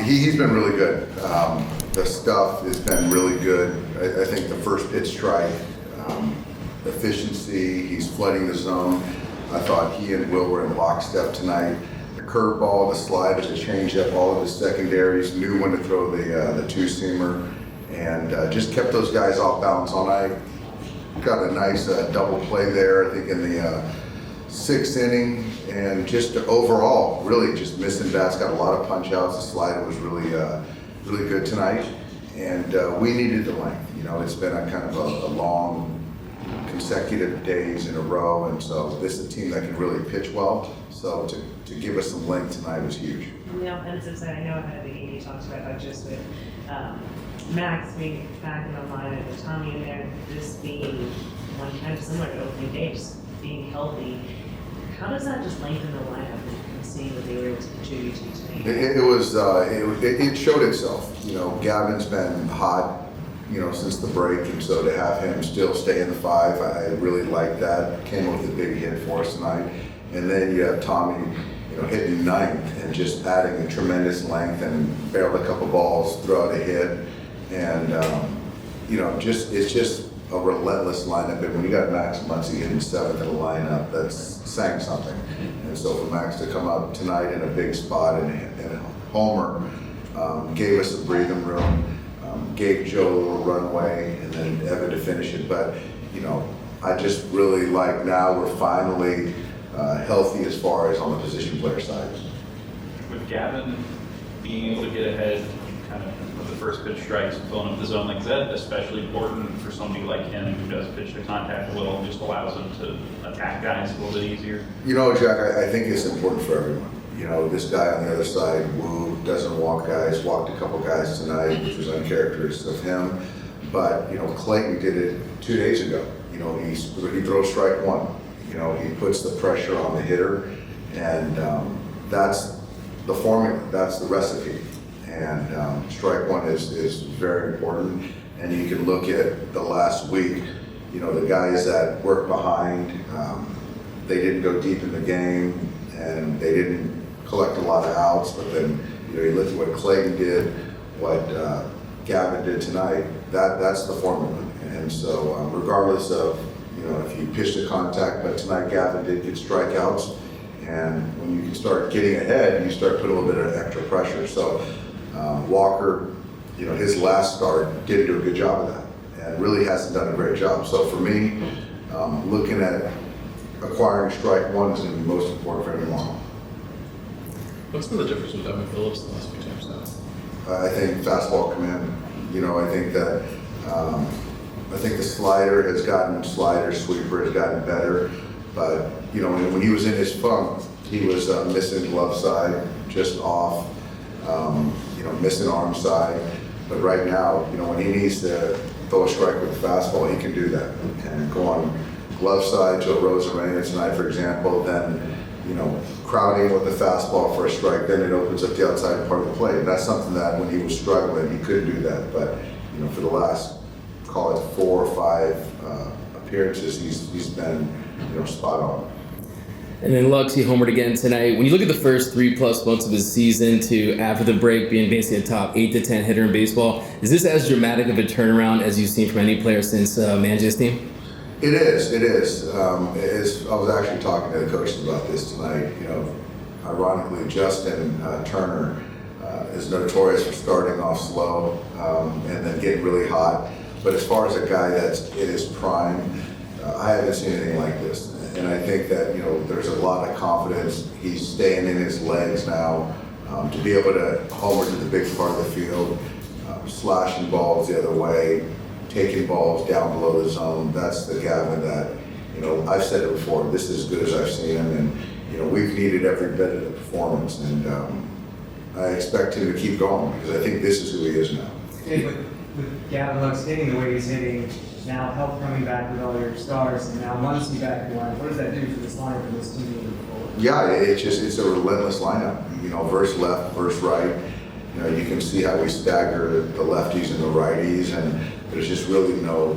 He's been really good. The stuff has been really good. I think the first pitch strike, efficiency, he's flooding the zone. I thought he and Will were in lockstep tonight. The curveball, the slider, the changeup, all of his secondaries, knew when to throw the two-seamer, and just kept those guys off balance all night. Got a nice double play there, I think, in the sixth inning, and just overall, really just missing bats. Got a lot of punch outs. The slider was really good tonight, and we needed the length. You know, it's been a kind of a long consecutive days in a row, and so this is a team that can really pitch well. So to give us some length tonight was huge. On the offensive side, I know ahead of the game you talked about just with Max being back in the lineup and Tommy in there, this being one kind of similar to opening day, just being healthy. How does that just lengthen the lineup and seeing what they were able to contribute to tonight? It showed itself. You know, Gavin's been hot, you know, since the break, and so to have him still stay in the five, I really like that. Came up with a big hit for us tonight. And then you have Tommy, you know, hitting ninth and just adding a tremendous length and barreled a couple balls, throw out a hit, and you know, it's just a relentless lineup. And when you got Max Muncy hitting seventh in the lineup, that's saying something. And so for Max to come out tonight in a big spot and a homer, gave us a breathing room. Gave Joe a little runway, and then Evan to finish it. But, you know, I just really like now we're finally healthy as far as on the position player side. With Gavin being able to get ahead kind of the first pitch strikes and filling up the zone, like, is that especially important for somebody like him who does pitch to contact a little and just allows him to attack guys a little bit easier? You know, Jack, I think it's important for everyone. You know, this guy on the other side, Wu, doesn't walk guys, walked a couple guys tonight, which was uncharacteristic of him. But, you know, Clayton did it 2 days ago. You know, he throws strike one. You know, he puts the pressure on the hitter, and that's the formula, that's the recipe. And strike one is very important. And you can look at the last week, you know, the guys that work behind, they didn't go deep in the game, and they didn't collect a lot of outs, but then, you know, you look at what Clayton did, what Gavin did tonight, that's the formula. And so regardless of, you know, if you pitch to contact, but tonight Gavin did get strikeouts, and when you can start getting ahead, you start putting a little bit of extra pressure. So Walker, you know, his last start didn't do a good job of that, and really hasn't done a great job. So for me, looking at acquiring strike one is going to be most important for him tomorrow. What's been the difference with Evan Phillips the last few times now? I think fastball command. You know, I think that I think the slider has gotten sweeper has gotten better. But you know, when he was in his funk, he was missing glove side, just off. You know, missing arm side. But right now, you know, when he needs to throw a strike with a fastball, he can do that and go on glove side. Joe Rosarena tonight, for example, then, you know, crowding with the fastball for a strike, then it opens up the outside part of the plate. And that's something that when he was struggling, he couldn't do that. But, you know, for the last, call it 4 or 5 appearances, he's been, you know, spot on. And then Lux, he homered again tonight. When you look at the first 3+ months of his season to after the break being basically a top 8 to 10 hitter in baseball, is this as dramatic of a turnaround as you've seen from any player since managing this team? It is. I was actually talking to the coaches about this tonight. You know, ironically, Justin Turner is notorious for starting off slow and then getting really hot. But as far as a guy that's in his prime, I haven't seen anything like this. And I think that, you know, there's a lot of confidence. He's staying in his legs now. To be able to homer to the big part of the field, slashing balls the other way, taking balls down below the zone, that's the Gavin that, you know, I've said it before, this is as good as I've seen him, and, you know, we've needed every bit of the performance, and I expect him to keep going, because I think this is who he is now. With Gavin Lux hitting the way he's hitting, now help coming back with all your stars, and now Muncy back in line, what does that do for this lineup and this team moving forward? Yeah, it's a relentless lineup, you know, verse left, verse right. You know, you can see how we stagger the lefties and the righties, and there's just really no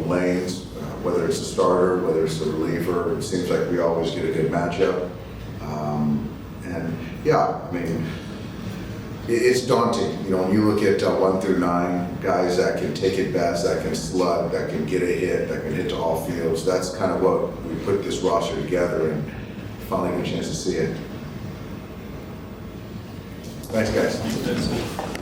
lanes, whether it's a starter, whether it's a reliever. It seems like we always get a good matchup. And yeah, I mean, It's daunting, you know, when you look at 1 through 9, guys that can take it best, that can slug, that can get a hit, that can hit to all fields. That's kind of what we put this roster together and finally get a chance to see it. Thanks, guys. That's it.